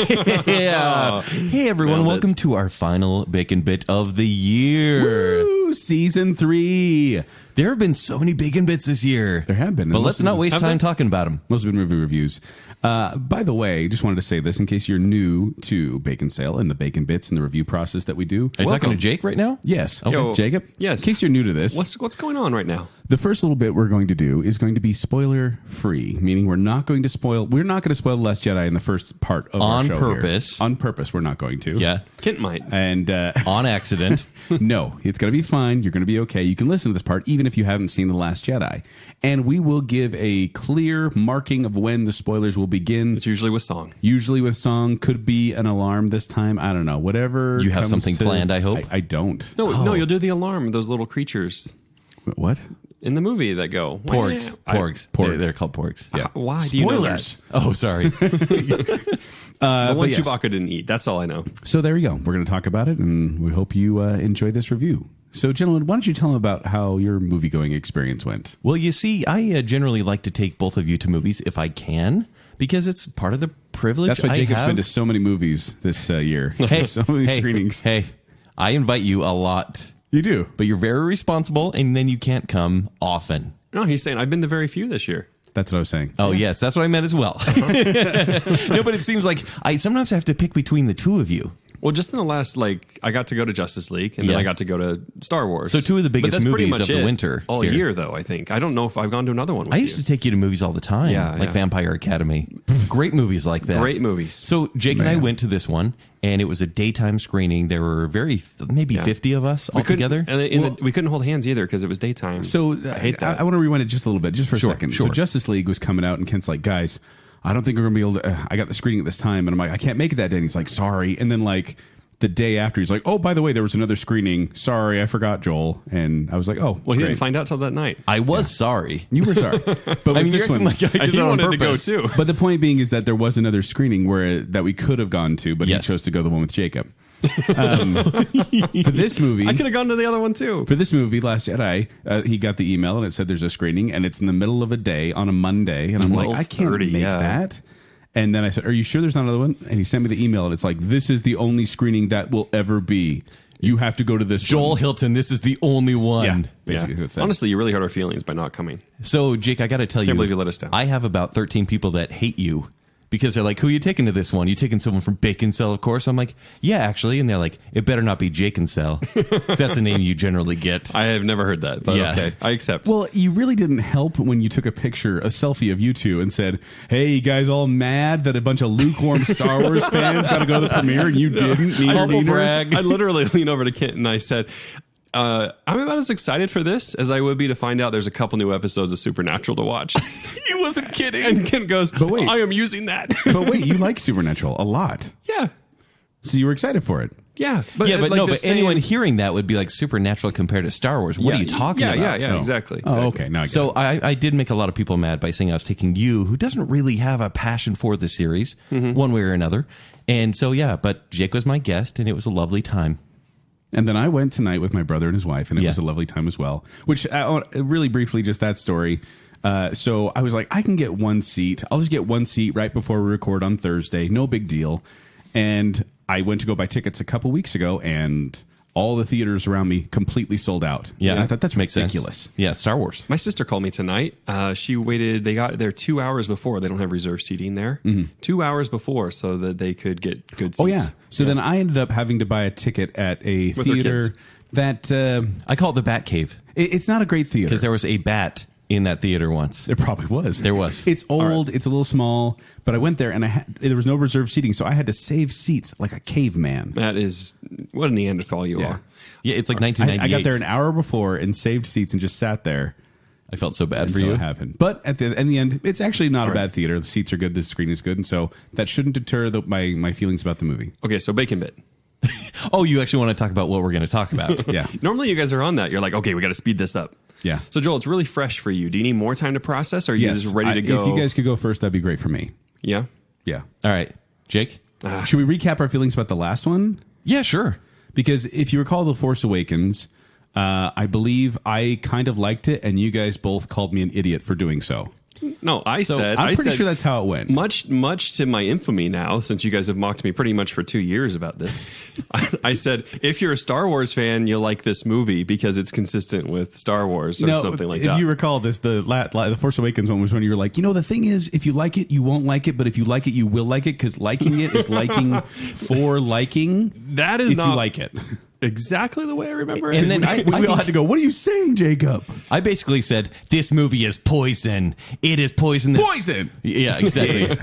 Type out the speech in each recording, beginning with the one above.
Yeah. Hey, everyone. Welcome to our final Bacon Bit of the year. Woo! Season 3. There have been so many Bacon Bits this year. There have been. But let's not waste time talking about them. Most have been movie reviews. By the way, just wanted to say this in case you're new to Baconsale and the Bacon Bits and the review process that we do. Are you talking to Jake right now? Yes. Okay. Yo, Jacob? Yes. In case you're new to this. What's going on right now? The first little bit we're going to do is going to be spoiler free, meaning we're not going to spoil The Last Jedi in the first part of our show. On purpose. On purpose, we're not going to. Yeah. Kent might. And on accident. No, it's going to be fine. You're going to be okay. You can listen to this part even if you haven't seen The Last Jedi. And we will give a clear marking of when the spoilers will begin. It's usually with song. Usually with song. Could be an alarm this time. I don't know. Whatever. You have something planned, I hope? I don't. No, you'll do the alarm. Those little creatures. What? In the movie that go. Porgs. They're called porgs. Yeah. Why Spoilers. do you know that? Oh, sorry. The one Chewbacca didn't eat. That's all I know. So there you go. We're going to talk about it, and we hope you enjoy this review. So, gentlemen, why don't you tell them about how your movie-going experience went? Well, you see, I generally like to take both of you to movies if I can, because it's part of the privilege. That's why Jacob's been to so many movies this year. Hey, so many screenings. Hey, I invite you a lot. You do? But you're very responsible, and then you can't come often. No, he's saying I've been to very few this year. That's what I was saying. Oh, yes, that's what I meant as well. No, but it seems like I sometimes have to pick between the two of you. Well, just in the last, I got to go to Justice League, and then I got to go to Star Wars. So two of the biggest movies of the winter. All year, though, I think. I don't know if I've gone to another one with I used to take you to movies all the time, like Vampire Academy. Great movies like that. Great movies. So Jake and I went to this one, and it was a daytime screening. There were maybe 50 of us all together. And we couldn't hold hands either because it was daytime. So I hate that. I want to rewind it just a little bit, just for a second. Sure. So Justice League was coming out, and Kent's like, guys, I don't think we're going to be able to. I got the screening at this time, and I'm like, I can't make it that day. And he's like, sorry. And then the day after, he's like, oh, by the way, there was another screening. Sorry, I forgot, Joel. And I was like, oh, well, he didn't find out till that night. I was sorry. You were sorry. But with this one, like I did it on purpose. To go too. But the point being is that there was another screening that we could have gone to, but he chose to go the one with Jacob. For this movie, I could have gone to the other one too. For this movie, Last Jedi, he got the email and it said there's a screening and it's in the middle of a day on a Monday. And I'm like, I can't make that. And then I said, are you sure there's not another one? And he sent me the email and it's like, this is the only screening that will ever be. You have to go to this Joel one. Hilton, this is the only one. Yeah, basically what it said. Honestly, you really hurt our feelings by not coming. So, Jake, I got to tell you, can't believe you let us down. I have about 13 people that hate you. Because they're like, who are you taking to this one? You taking someone from Baconsale, of course? I'm like, yeah, actually. And they're like, it better not be Baconsale. That's the name you generally get. I have never heard that, but okay. I accept. Well, you really didn't help when you took a selfie of you two and said, hey, you guys all mad that a bunch of lukewarm Star Wars fans got to go to the premiere and you didn't? Humble brag. I literally leaned over to Kent and I said, I'm about as excited for this as I would be to find out there's a couple new episodes of Supernatural to watch. He wasn't kidding. And Kent goes, but wait, I am using that. But wait, you like Supernatural a lot. Yeah. So you were excited for it. Yeah. But anyone hearing that would be like Supernatural compared to Star Wars. What are you talking about? Yeah, exactly. Oh, okay. Now I get it. I did make a lot of people mad by saying I was taking you, who doesn't really have a passion for the series, one way or another. And so, but Jake was my guest, and it was a lovely time. And then I went tonight with my brother and his wife, and it was a lovely time as well. Which, really briefly, just that story. So I was like, I can get one seat. I'll just get one seat right before we record on Thursday. No big deal. And I went to go buy tickets a couple weeks ago, and all the theaters around me completely sold out. Yeah, and I thought that's ridiculous. Sense. Yeah, Star Wars. My sister called me tonight. She waited. They got there 2 hours before. They don't have reserved seating there. 2 hours before, so that they could get good seats. Oh yeah. So then I ended up having to buy a ticket at a theater that I call it the Bat Cave. It's not a great theater because there was a bat in that theater once. There probably was. There was. It's old. Right. It's a little small. But I went there and there was no reserved seating, so I had to save seats like a caveman. That is what a Neanderthal you are. Yeah, it's like 1998. I got there an hour before and saved seats and just sat there. I felt so bad for you. It happened. But in the end, it's actually not a bad theater. The seats are good. The screen is good. And so that shouldn't deter my feelings about the movie. Okay, so BaconBit. Oh, you actually want to talk about what we're going to talk about? Yeah. Normally you guys are on that. You're like, okay, we got to speed this up. Yeah. So Joel, it's really fresh for you. Do you need more time to process, or are you just ready to go? If you guys could go first, that'd be great for me. Yeah? Yeah. All right. Jake? Should we recap our feelings about the last one? Yeah, sure. Because if you recall The Force Awakens, I believe I kind of liked it, and you guys both called me an idiot for doing so. No, I said. I'm I pretty said, sure that's how it went. Much to my infamy now, since you guys have mocked me pretty much for 2 years about this. I said, if you're a Star Wars fan, you'll like this movie because it's consistent with Star Wars or something like that. If you recall this, the Force Awakens one was when you were like, the thing is, if you like it, you won't like it, but if you like it, you will like it, because liking it is liking for liking. That is if not you like it. Exactly the way I remember it. And then we all had to go, what are you saying, Jacob? I basically said, this movie is poison. It is poison. Poison! Yeah, exactly.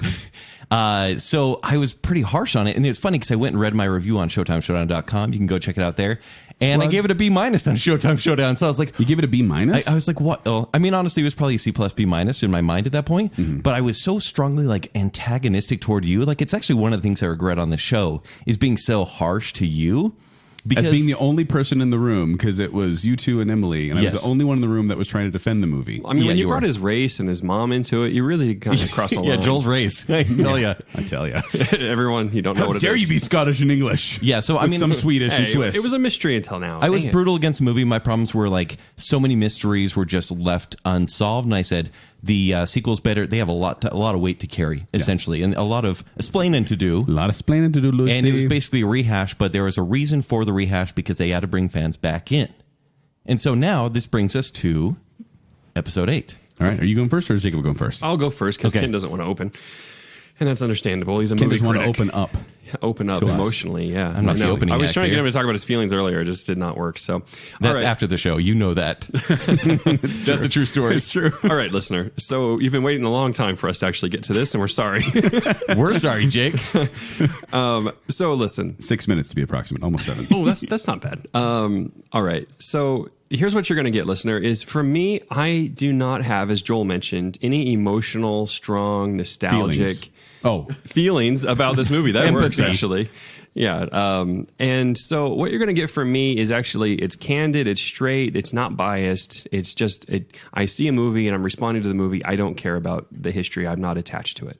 So I was pretty harsh on it. And it's funny because I went and read my review on ShowtimeShowdown.com. You can go check it out there. And I gave it a B- on Showtime Showdown. So I was like, you give it a B-? I was like, what? Oh, I mean, honestly, it was probably a C+ B- in my mind at that point. Mm-hmm. But I was so strongly like antagonistic toward you. Like, it's actually one of the things I regret on the show is being so harsh to you. Because as being the only person in the room, because it was you two and Emily, and I was the only one in the room that was trying to defend the movie. I mean, when you brought his race and his mom into it, you really kind of crossed the line. Yeah, Joel's race. I tell you. Everyone, you don't know what it is. How dare you be Scottish and English? Yeah, so I mean, some Swedish and Swiss. It was a mystery until now. I was brutal against the movie. My problems were like so many mysteries were just left unsolved, and I said the sequel's better. They have a lot of weight to carry, essentially, and a lot of explaining to do. A lot of explaining to do, Lucy. And it was basically a rehash, but there was a reason for the rehash because they had to bring fans back in. And so now this brings us to episode 8. All right, are you going first or is Jacob going first? I'll go first because Ken doesn't want to open. And that's understandable. He's a movie critic. Ken doesn't want to open up emotionally. Yeah, I'm not the opening. I was trying to here. get him to talk about his feelings earlier. It just did not work. So that's after the show. You know that. That's a true story. It's true. All right, listener. So you've been waiting a long time for us to actually get to this, and we're sorry. We're sorry, Jake. So listen, 6 minutes to be approximate, almost 7. Oh, that's not bad. All right. So here's what you're going to get, listener, is from me, I do not have, as Joel mentioned, any emotional, strong, nostalgic feelings about this movie. That works, actually. Yeah. And so what you're going to get from me is actually, it's candid, it's straight, it's not biased. It's just, I see a movie and I'm responding to the movie. I don't care about the history. I'm not attached to it.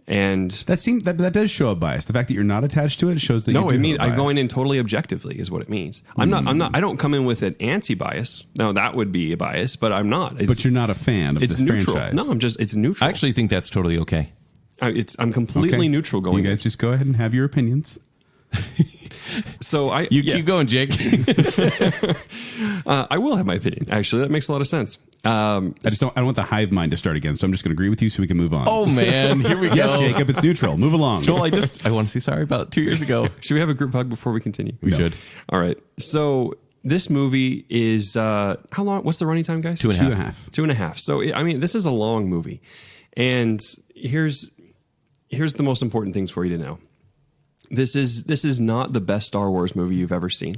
And that does show a bias. The fact that you're not attached to it shows that I'm going in totally objectively is what it means. I don't come in with an anti-bias. No, that would be a bias, but I'm not. But you're not a fan of this neutral. franchise. No, it's neutral. I actually think that's totally okay. I'm completely neutral going. You guys just go ahead and have your opinions. So keep going, Jake. I will have my opinion. Actually, that makes a lot of sense. I don't want the hive mind to start again, so I'm just going to agree with you so we can move on. Oh man, here we go. Yes, Jacob, it's neutral. Move along. Joel, I want to say sorry about 2 years ago. Should we have a group hug before we continue? We should. All right. So this movie is how long? What's the running time, guys? 2.5. 2.5. So this is a long movie, and here's the most important things for you to know. This is not the best Star Wars movie you've ever seen.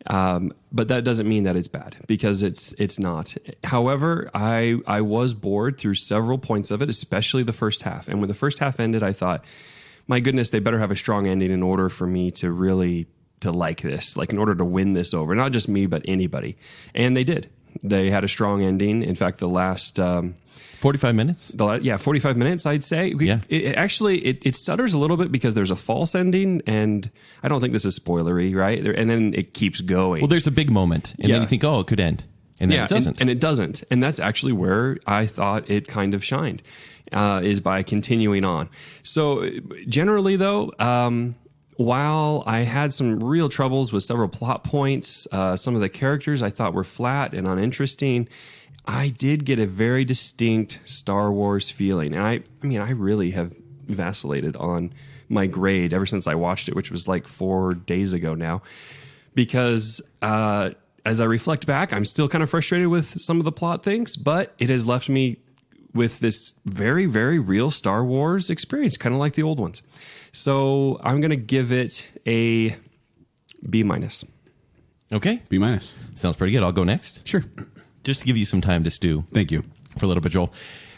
But that doesn't mean that it's bad, because it's not. However, I was bored through several points of it, especially the first half. And when the first half ended, I thought, my goodness, they better have a strong ending in order for me to really to like this, like in order to win this over. Not just me, but anybody. And they did. They had a strong ending. In fact, the last 45 minutes? 45 minutes, I'd say. It stutters a little bit because there's a false ending, and I don't think this is spoilery, right? And then it keeps going. Well, there's a big moment, and then you think, it could end. And then it doesn't. And it doesn't. And that's actually where I thought it kind of shined, is by continuing on. So generally, though, while I had some real troubles with several plot points, some of the characters I thought were flat and uninteresting, I did get a very distinct Star Wars feeling. And I really have vacillated on my grade ever since I watched it, which was like 4 days ago now. Because as I reflect back, I'm still kind of frustrated with some of the plot things, but it has left me with this very, very real Star Wars experience, kind of like the old ones. So I'm going to give it a B-. Okay. B-. Sounds pretty good. I'll go next. Sure. Just to give you some time to stew. Thank you. For a little bit, Joel.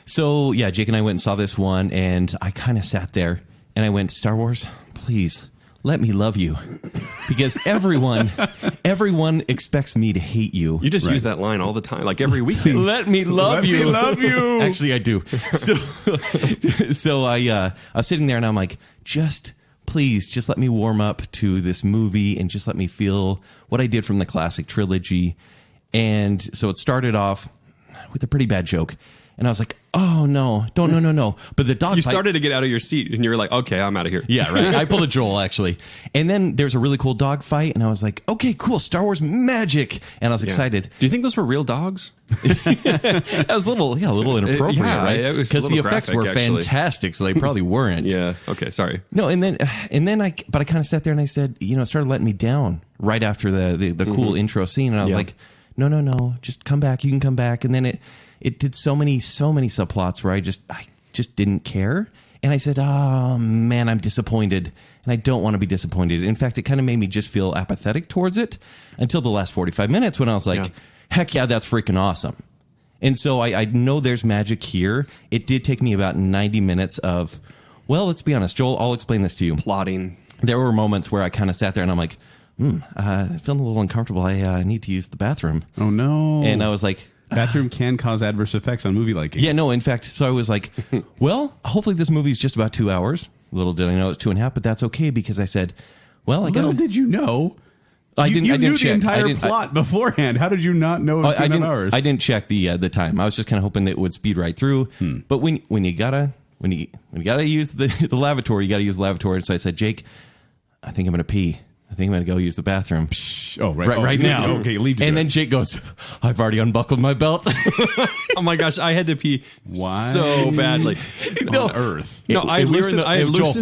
So, yeah, Jake and I went and saw this one, and I kind of sat there, and I went, Star Wars, please, let me love you. Because everyone expects me to hate you. You just use that line all the time, like every weekend. Let me love you. Let me love you. Actually, I do. So I was sitting there, and I'm like, please, just let me warm up to this movie, and just let me feel what I did from the classic trilogy. And so it started off with a pretty bad joke. And I was like, oh no, no. But the dog You fight, started to get out of your seat, and you were like, okay, I'm out of here. yeah, right. I pulled a Joel actually, and then there's a really cool dog fight, and I was like, okay, cool, Star Wars magic, and I was excited. Do you think those were real dogs? That was a little inappropriate, Yeah, right? it was Because a the little effects graphic, were actually. fantastic, so they probably weren't. Yeah. Okay. Sorry. No, and then I kind of sat there and I said, it started letting me down right after the cool intro scene, and I was Yeah. like, no, just come back. You can come back, and then it did so many subplots where I just didn't care, and I said, oh man, I'm disappointed, and I don't want to be disappointed. In fact, it kind of made me just feel apathetic towards it until the last 45 minutes when I was like, heck yeah, that's freaking awesome. And so I know there's magic here. It did take me about 90 minutes of, well, let's be honest, Joel, I'll explain this to you. Plotting. There were moments where I kind of sat there and I'm like, I'm feeling a little uncomfortable. I need to use the bathroom. Oh, no. And I was like, bathroom can cause adverse effects on movie liking. yeah, no, in fact, so I was like, well, hopefully this movie is just about 2 hours. Little did I know it's 2.5, but that's okay because I said, well, Little did you know. I You didn't knew check. the entire plot beforehand. How did you not know it was 2.5 hours? I didn't check the time. I was just kind of hoping that it would speed right through. But when you gotta use the lavatory, you gotta use the lavatory. So I said, Jake, I think I'm gonna pee. I think I'm gonna go use the bathroom. Oh, right. Right now. Okay, leave. And then Jake goes, I've already unbuckled my belt. Oh my gosh, I had to pee Why? so badly. On Earth. No, I loosened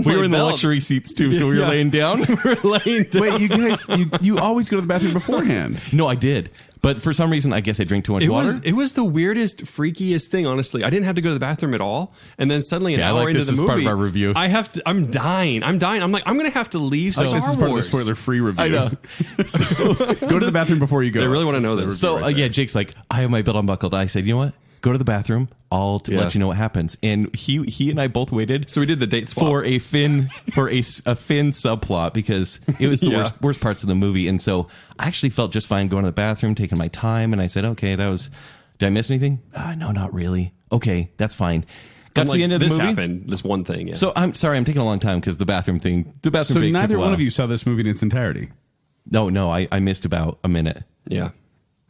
we my were in the belt. luxury seats too, so we were Yeah. laying down. We're laying down. Wait, you guys, you always go to the bathroom beforehand. No, I did. But for some reason, I guess I drink too much water. It was the weirdest, freakiest thing. Honestly, I didn't have to go to the bathroom at all, and then suddenly an Yeah, I hour like into this the as movie, part of our review. I have to. I'm dying. I'm like, I'm going to have to leave. Star This is part of the Wars. spoiler-free review. I know. Go to the bathroom before you go. They really want to know That's the this. review So right there. yeah, Jake's like, I have my belt unbuckled. I said, you know what? Go to the bathroom. I'll let you know what happens. And he and I both waited. So we did the date swap. For a Finn subplot because it was the worst parts of the movie, and so I actually felt just fine going to the bathroom, taking my time, and I said, okay, did I miss anything? No, not really. Okay, that's fine. Got I'm to like, the end of the this movie. happened. This one thing. Yeah. So I'm sorry, I'm taking a long time because the bathroom thing. The bathroom. So break took neither a one while. of you saw this movie in its entirety. No, I missed about a minute. yeah.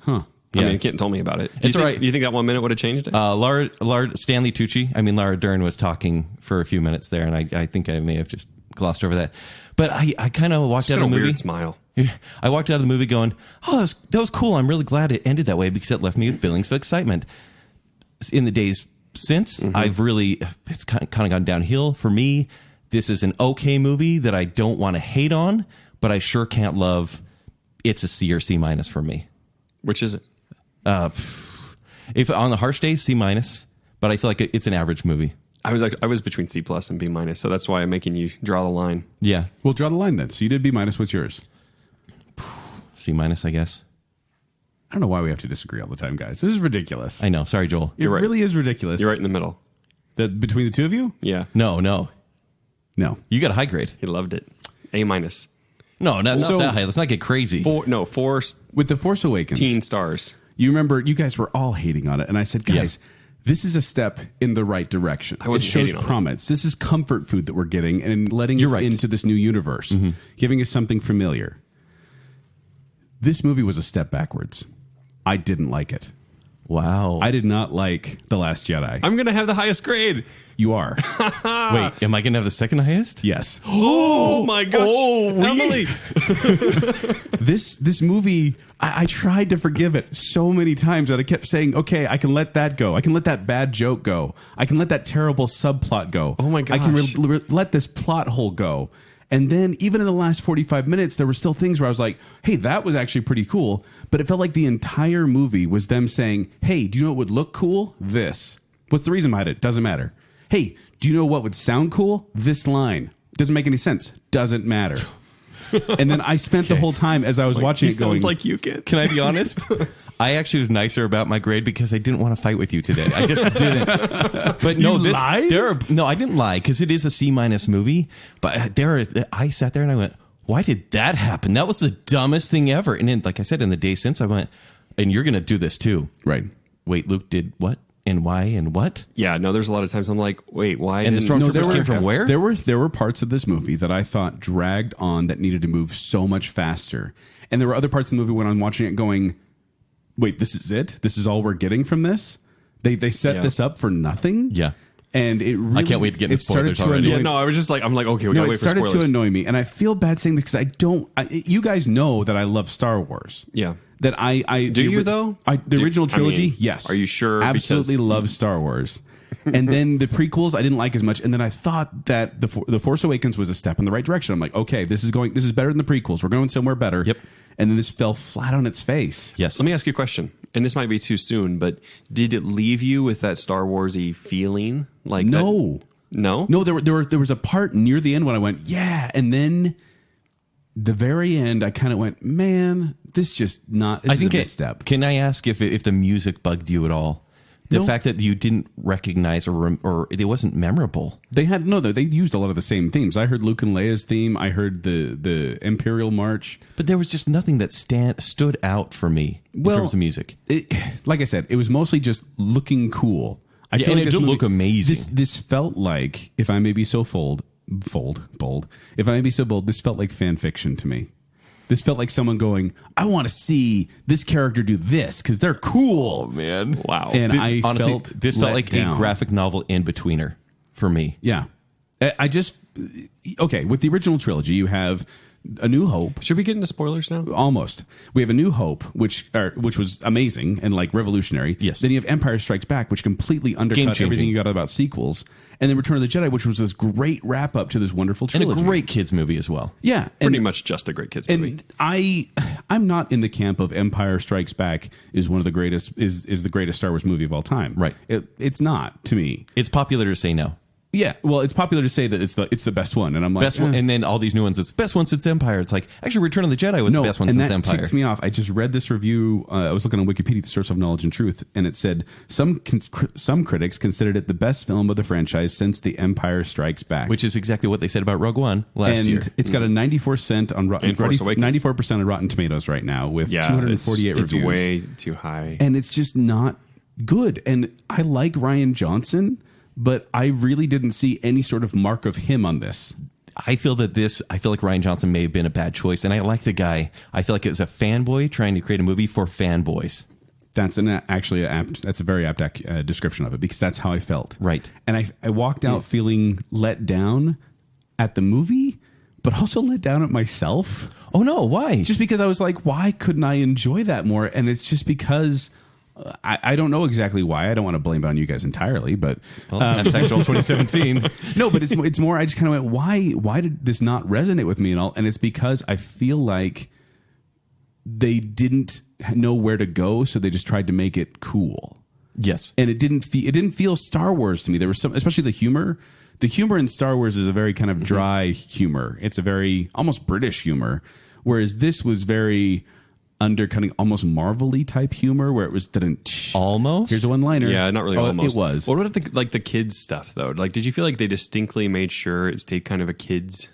Huh. I Yeah. mean, Kent told me about it. It's all right. Do you think that 1 minute would have changed it? Laura Stanley Tucci. Laura Dern was talking for a few minutes there, and I think I may have just glossed over that. But I kind of walked out of the movie. Weird smile. I walked out of the movie going, oh, that was cool. I'm really glad it ended that way because it left me with feelings of excitement. In the days since, it's kind of gone downhill for me. This is an okay movie that I don't want to hate on, but I sure can't love. It's a C or C minus for me. Which is it? If on the harsh days, C minus, but I feel like it's an average movie. I was between C plus and B minus, so that's why I'm making you draw the line. Yeah, Well, draw the line then. So you did B minus. What's yours? C minus, I guess. I don't know why we have to disagree all the time, guys. This is ridiculous. I know. Sorry, Joel. It right. really is ridiculous. You're right in the middle. Between the two of you? Yeah. No, No. you got a high grade. He loved it. A minus. No, not So- that high. Let's not get crazy. Four With The Force Awakens. teen stars. You remember, you guys were all hating on it. And I said, guys, this is a step in the right direction. I wasn't it shows hating on it. promise. This is comfort food that we're getting and letting You're us right. into this new universe, giving us something familiar. This movie was a step backwards. I didn't like it. Wow. I did not like The Last Jedi. I'm going to have the highest grade. You are. Wait, am I going to have the second highest? Yes. Oh my gosh. Emily. This movie, I tried to forgive it so many times that I kept saying, okay, I can let that go. I can let that bad joke go. I can let that terrible subplot go. Oh my I can gosh. let this plot hole go. And then even in the last 45 minutes, there were still things where I was like, hey, that was actually pretty cool. But it felt like the entire movie was them saying, hey, do you know what would look cool? This. What's the reason behind it? Doesn't matter. Hey, do you know what would sound cool? This line. Doesn't make any sense. Doesn't matter. And then I spent the whole time as I was watching He it going, sounds like you, Kent. Can I be honest? I actually was nicer about my grade because I didn't want to fight with you today. I just didn't. But no, You lied? No, I didn't lie because it is a C minus movie. But I sat there and I went, why did that happen? That was the dumbest thing ever. And then, like I said, in the day since, I went, and you're going to do this too. right. Wait, Luke did what? And why and what? Yeah, no, there's a lot of times I'm like, wait, why? And the didn't- stormtroopers came from where? There were parts of this movie that I thought dragged on that needed to move so much faster. And there were other parts of the movie when I'm watching it going, wait, this is it? This is all we're getting from this? They set this up for nothing. Yeah. And it really, I can't wait to get into spoilers already. Yeah, no, I was just like, I'm like, okay, we gotta wait for spoilers. It started to annoy me, and I feel bad saying this because you guys know that I love Star Wars. Yeah. That I do you though? The original trilogy, yes. Are you sure? Absolutely love Star Wars. And then the prequels I didn't like as much, and then I thought that the Force Awakens was a step in the right direction. I'm like, okay, this is better than the prequels. We're going somewhere better. Yep. And then this fell flat on its face. Yes. Let me ask you a question, and this might be too soon, but did it leave you with that Star Wars-y feeling? Like no, there was a part near the end when I went, yeah, and then the very end, I kind of went, man, this just not. This I think is a misstep. Can I ask if the music bugged you at all? The fact that you didn't recognize or it wasn't memorable. They used a lot of the same themes. I heard Luke and Leia's theme. I heard the Imperial March. But there was just nothing that stood out for me in terms of music. Like I said, it was mostly just looking cool. And it did look amazing. This felt like, if I may be so bold, if I may be so bold, this felt like fan fiction to me. This felt like someone going, I want to see this character do this because they're cool. Oh, man. Wow. And honestly, this felt like a graphic novel in-betweener for me. Yeah. With the original trilogy, you have A New Hope. Should we get into spoilers now? Almost. We have A New Hope, which was amazing and like revolutionary. Yes. Then you have Empire Strikes Back, which completely undercut everything you got about sequels. And then Return of the Jedi, which was this great wrap up to this wonderful trilogy. And a great kids movie as well. Yeah. Pretty much just a great kids movie. And I'm not in the camp of Empire Strikes Back is one of the greatest is the greatest Star Wars movie of all time. Right. It's not to me. It's popular to say no. Yeah, well, it's popular to say that it's the best one, and I'm like, best one, and then all these new ones. It's best one since Empire. It's like actually, Return of the Jedi was the best one since Empire. And that ticks me off. I just read this review. I was looking on Wikipedia, the source of knowledge and truth, and it said some critics considered it the best film of the franchise since The Empire Strikes Back, which is exactly what they said about Rogue One last year. It's got a 94% on Rotten 94% on Rotten Tomatoes right now with 248 reviews. It's way too high, and it's just not good. And I like Rian Johnson, but I really didn't see any sort of mark of him on this. I feel like Rian Johnson may have been a bad choice, and I like the guy. I feel like it was a fanboy trying to create a movie for fanboys. That's that's a very apt description of it, because that's how I felt. Right. And I walked out feeling let down at the movie, but also let down at myself. Oh no, why? Just because I was like, why couldn't I enjoy that more? And it's just because I don't know exactly why. I don't want to blame it on you guys entirely, but Tactile 2017. No, but it's more. I just kind of went, why did this not resonate with me and all? And it's because I feel like they didn't know where to go, so they just tried to make it cool. Yes, and it didn't feel Star Wars to me. There was some, especially the humor. The humor in Star Wars is a very kind of dry humor. It's a very almost British humor, whereas this was very undercutting, almost Marvel-y type humor, where it was almost. Here's a one-liner. Yeah, not really. Almost. It was. What about the kids stuff though? Like, did you feel like they distinctly made sure it stayed kind of a kids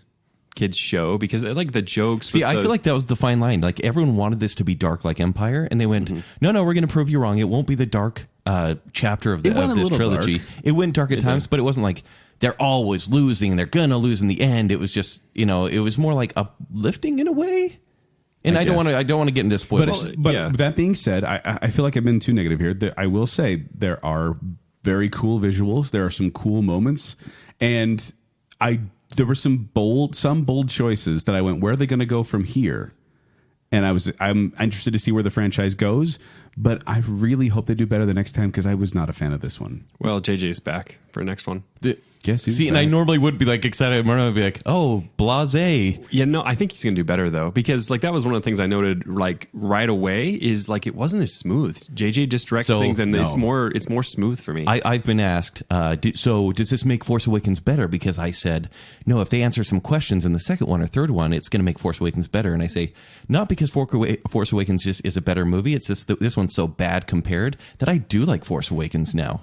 show? Because like the jokes. See, I feel like that was the fine line. Like everyone wanted this to be dark like Empire, and they went, no, we're going to prove you wrong. It won't be the dark chapter of this trilogy. Dark. It went dark at times, but it wasn't like they're always losing. They're going to lose in the end. It was just, it was more like uplifting in a way. And I don't want to get into spoilers. But that being said, I feel like I've been too negative here. I will say there are very cool visuals. There are some cool moments, and there were some bold choices that I went, where are they going to go from here? And I'm interested to see where the franchise goes, but I really hope they do better the next time, because I was not a fan of this one. Well, JJ's back for next one. And I normally would be like excited. I'm going to be like, oh, blasé. Yeah, no, I think he's going to do better though, because like that was one of the things I noted like right away is like it wasn't as smooth. JJ just directs things, and it's more smooth for me. I've been asked, so does this make Force Awakens better? Because I said, no, if they answer some questions in the second one or third one, it's going to make Force Awakens better. And I say, not because Force Awakens just is a better movie. It's just this one's so bad compared that I do like Force Awakens now.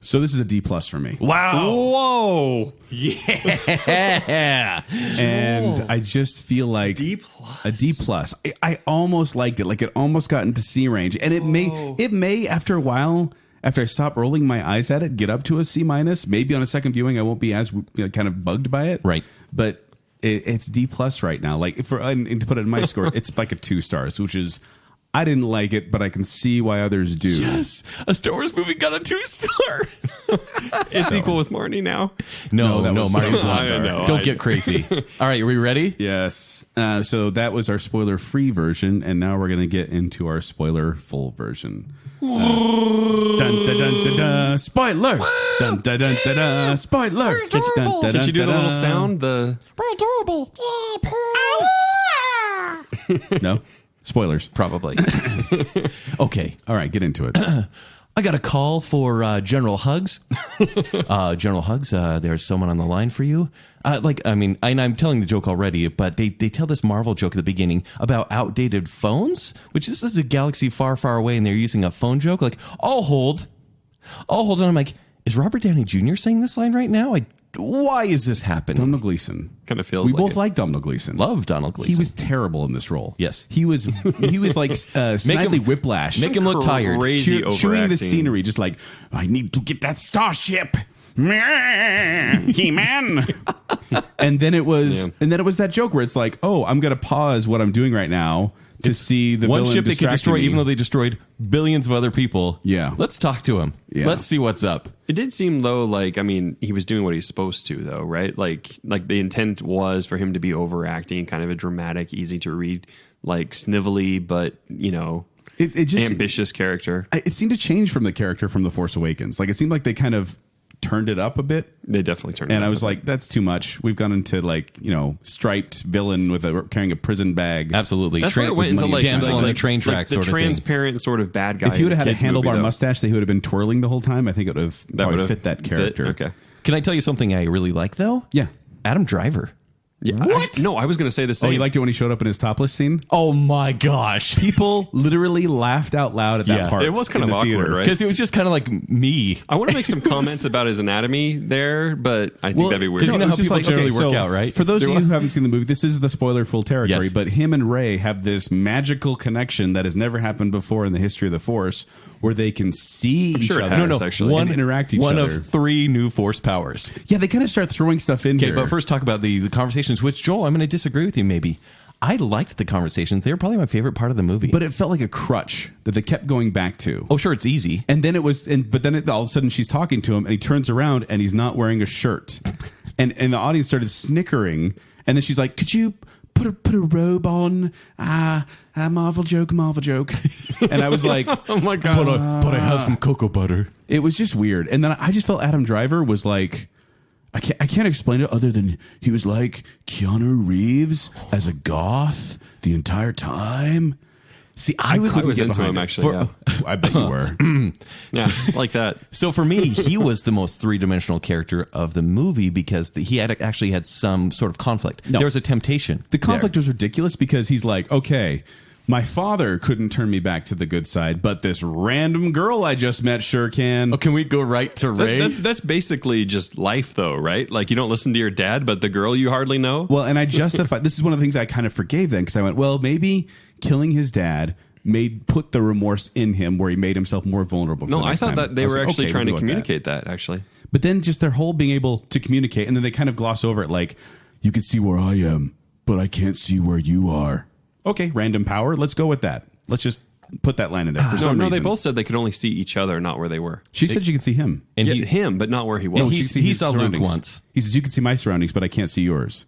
So this is a D+ for me. Wow. Whoa. Yeah. And I just feel like a D+. I almost liked it. Like it almost got into C range. And it may after a while, after I stop rolling my eyes at it, get up to a C-. Maybe on a second viewing I won't be as kind of bugged by it. Right. But it's D+ right now. Like and to put it in my score, it's like a 2 stars, which is I didn't like it, but I can see why others do. Yes, a Star Wars movie got a 2-star. It's equal with Marnie now. No, was- Mario's I 1 star. know, Don't get crazy. All right, are we ready? Yes. So that was our spoiler-free version, and now we're going to get into our spoiler-full version. Dun, dun, dun, dun, dun, spoilers! Dun, dun, dun, dun, dun, spoilers! Dun, dun, dun, Did you do the dun, little dun. sound? The We're adorable. No? Spoilers. Probably. Okay. All right, get into it. I got a call for General Hugs. General Hugs, there's someone on the line for you. I'm telling the joke already, but they tell this Marvel joke at the beginning about outdated phones, which this is a galaxy far, far away, and they're using a phone joke. Like, I'll hold. And I'm like, is Robert Downey Jr. saying this line right now? Why is this happening? Donald Gleason. kind of feels We like both it. like Donald Gleason. Love Donald Gleason. He was terrible in this role. Yes. He was like Snidely Whiplash. Make him look tired. Crazy Chewing the overacting. scenery, just like, I need to get that starship. He-Man. and then it was that joke where it's like, oh, I'm gonna pause what I'm doing right now to see the one villain ship they could distracting destroy, me. even though they destroyed billions of other people. Yeah. Let's talk to him. Yeah. Let's see what's up. It did seem though, like, I mean, he was doing what he's supposed to though, right? Like the intent was for him to be overacting, kind of a dramatic, easy to read, like snivelly, but it just ambitious character. It seemed to change from the character from The Force Awakens. Like it seemed like they kind of turned it up a bit. They definitely turned it And up I was a like, that's too much. We've gone into striped villain with carrying a prison bag. Absolutely. That's where it went into like damsel on the train like track the sort of thing. transparent sort of bad guy. If he would have had a kids movie, handlebar though. mustache that he would have been twirling the whole time, I think it would have probably would've fit that character. Okay. Can I tell you something I really like, though? Yeah. Adam Driver. Yeah. What? I was going to say the Oh, same. you liked it when he showed up in his topless scene? Oh, my gosh. People literally laughed out loud at that Yeah, part. it was kind in of the awkward, theater. right? Because it was just kind of like me. I want to make some comments about his anatomy there, but I think that'd be weird. because you know it how was just people generally work out, right? For those of you who haven't seen the movie, this is the spoiler full territory, Yes. but him and Rey have this magical connection that has never happened before in the history of the Force where they can see each sure it other. has, actually. and interact each one other. of 3 new force powers. Yeah, they kind of start throwing stuff in Okay, here. but first talk about the conversations, which, Joel, I'm going to disagree with you maybe. I liked the conversations. They were probably my favorite part of the movie. But it felt like a crutch that they kept going back to. oh, sure, it's easy. And then all of a sudden she's talking to him and he turns around and he's not wearing a shirt. and the audience started snickering. And then she's like, could you put a robe on? Marvel joke. And I was like, oh my god! But I have some cocoa butter. it was just weird. And then I just felt Adam Driver was like, I can't explain it other than he was like Keanu Reeves as a goth the entire time. See, I was couldn't get into behind him it. actually. Yeah, I bet you were. yeah, like that. So for me, he was the most 3-dimensional character of the movie because he actually had some sort of conflict. No. There was a temptation. The conflict was ridiculous because he's like, okay, my father couldn't turn me back to the good side, but this random girl I just met sure can. Oh, can we go right to Ray? That's basically just life, though, right? Like you don't listen to your dad, but the girl you hardly know. Well, and I justified, this is one of the things I kind of forgave then because I went, well, maybe killing his dad put the remorse in him where he made himself more vulnerable. No, for the I next thought time. that they I was were like, actually okay, trying we'll to go with communicate that. Actually, But then just their whole being able to communicate, and then they kind of gloss over it like, you can see where I am, but I can't see where you are. Okay, random power. Let's go with that. Let's just put that line in there. For some no, reason. they both said they could only see each other, not where they were. She said she could see him. and Yeah, he, him, but not where he was. And she could see he his saw Luke surroundings. once. He says, you can see my surroundings, but I can't see yours.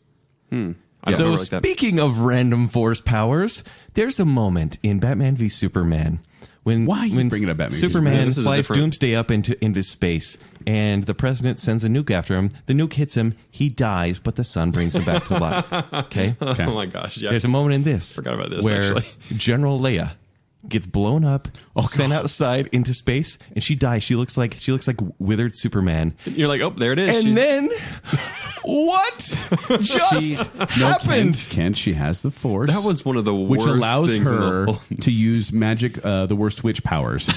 I So remember like that. speaking of random force powers, there's a moment in Batman v Superman when Why are you bringing up Batman v Superman Superman? This is a flies different- Doomsday up into space, and the president sends a nuke after him. The nuke hits him. He dies, but the sun brings him back to life. Okay. Oh my gosh! Yeah, There's a moment in this Forgot about this, where actually. General Leia gets blown up, sent outside into space, and she dies. She looks like withered Superman. you're like, oh, there it is. And She's- then what just happened? Kent, she has the Force. that was one of the which worst allows things in the her whole- to use magic, the worst witch powers.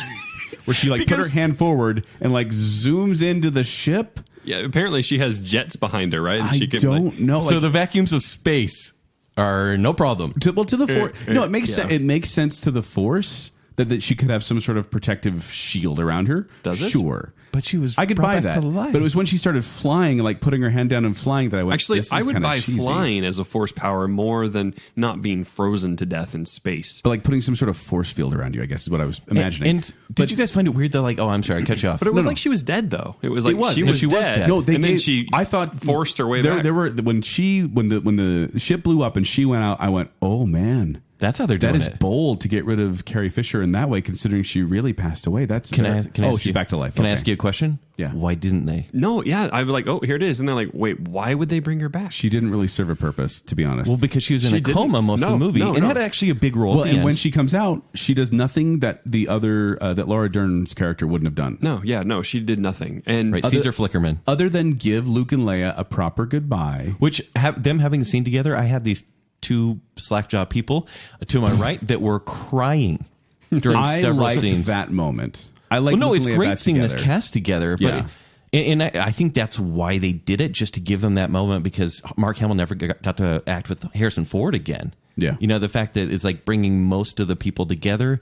Where she put her Because- hand forward and zooms into the ship. Yeah, apparently she has jets behind her, right? And I she can, don't know. So the vacuums of space are no problem. to the Force. No, it makes yeah. sense. It makes sense to the Force That she could have some sort of protective shield around her. Does it? Sure. But she was I could brought buy back that. to life. But it was when she started flying, like putting her hand down and flying, that I went, Actually, this is I would kinda buy cheesy. flying as a force power more than not being frozen to death in space. But like putting some sort of force field around you, I guess is what I was imagining. And did you guys find it weird though? Like, oh, I'm sorry, I cut you off. But it was No. like she was dead, though. It was like It was. she No, was she was dead. dead. No, and then she I thought forced her way there, back. There were when the ship blew up and she went out. I went, oh man, That's how they're doing that is it. bold to get rid of Carrie Fisher in that way, considering she really passed away. That's Can I oh, ask she's you, back to life. Can I Okay. ask you a question? Yeah. Why didn't they? No, yeah. I was like, oh, here it is. And they're like, wait, why would they bring her back? She didn't really serve a purpose, to be honest. Well, because she was in She a coma didn't. most of No, the movie no, and no. had actually a big role. well, at the and end. when she comes out, she does nothing that the other that Laura Dern's character wouldn't have done. No, she did nothing. And right, Caesar Flickerman, Other than give Luke and Leia a proper goodbye. which them having the scene together, I had these two slackjaw people to my right that were crying during I several liked scenes. that moment. I like. Well, no, it's great seeing this cast together, but Yeah. and I think that's why they did it, just to give them that moment, because Mark Hamill never got to act with Harrison Ford again. Yeah. You know, the fact that it's like bringing most of the people together,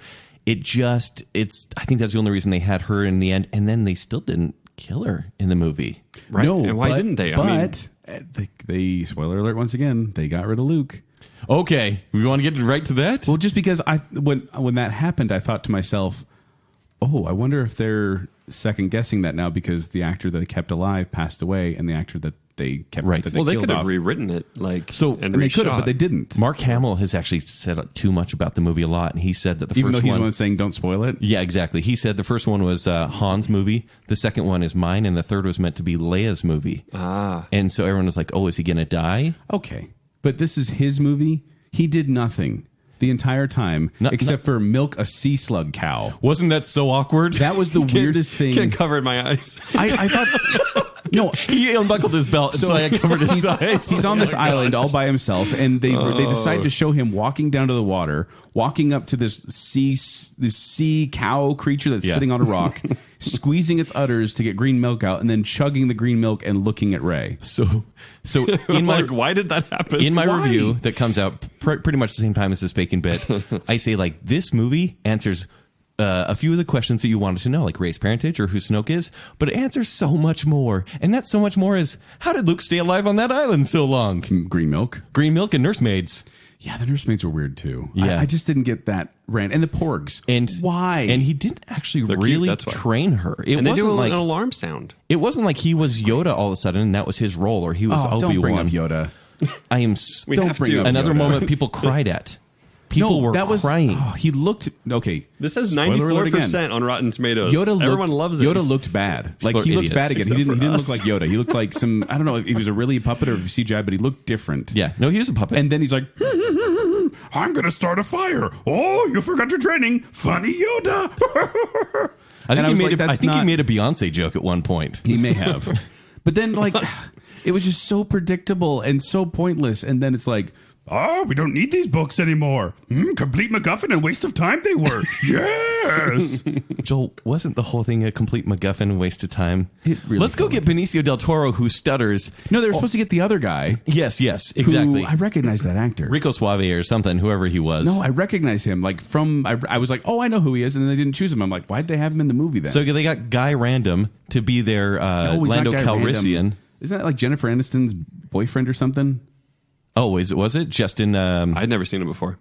I think that's the only reason they had her in the end, and then they still didn't kill her in the movie. right? No, and why but- didn't they? But they spoiler alert once again. They got rid of Luke. Okay, we want to get right to that? Well, just because when that happened, I thought to myself, oh, I wonder if they're second guessing that now because the actor that they kept alive passed away, and the actor that they kept Right. that they well, they killed could have off- rewritten it and they could have, but they didn't. Mark Hamill has actually said too much about the movie a lot, and he said that the Even though first he's one, the one saying don't spoil it. yeah, exactly. He said the first one was Han's movie, the second one is mine, and the third was meant to be Leia's movie. And so everyone was like, "Oh, is he going to die?" Okay, but this is his movie. He did nothing the entire time except for milk a sea slug cow. Wasn't that so awkward? That was the weirdest thing. Can't cover my eyes. I thought. No, He unbuckled his belt, so I covered his eyes. he's on this island all by himself, and they decide to show him walking down to the water, walking up to this sea cow creature that's sitting on a rock, squeezing its udders to get green milk out, and then chugging the green milk and looking at Rey. So in my why did that happen? in my Why? review that comes out pretty much the same time as this Bacon Bit, I say like this movie answers a few of the questions that you wanted to know, like Rey's parentage or who Snoke is, but it answers so much more. And that so much more is, how did Luke stay alive on that island so long? Green milk. Green milk and nursemaids. Yeah, the nursemaids were weird too. Yeah. I just didn't get that rant. And the porgs. And why? And he didn't actually cute, really that's why. train her. It and they do wasn't like an alarm sound. it wasn't like he was Yoda all of a sudden and that was his role, or he was don't bring up Obi-Wan. Yoda. I am We Don't have bring to. up another Yoda. moment people cried at. People were crying. He looked okay. This has Spoiler alert again. 94% on Rotten Tomatoes. Yoda Everyone loves it. Yoda looked bad. Like People he are looked idiots, bad again. except He didn't for look us. like Yoda. He looked like some. I don't know. He was a really puppet or CGI, but he looked different. Yeah, no, he was a puppet. And then he's like, "I'm going to start a fire." Oh, you forgot your training. Funny Yoda. I think, I was like, he that's not- made a Beyonce joke at one point. He may have. But then, like, it was just so predictable and so pointless. And then it's like, oh, we don't need these books anymore. Complete MacGuffin and waste of time they were. Yes. Joel, wasn't the whole thing a complete MacGuffin and waste of time? It really Let's go felt get Benicio del Toro, who stutters. No, they were supposed to get the other guy. Yes, exactly. Who, I recognize that actor. Rico Suave or something, whoever he was. No, I recognize him. Like I was like, oh, I know who he is. And then they didn't choose him. I'm like, why'd they have him in the movie then? So they got Guy Random to be their Oh, he's Lando not Guy Calrissian. Random. Isn't that like Jennifer Aniston's boyfriend or something? Oh, was it? Justin. I'd never seen it before.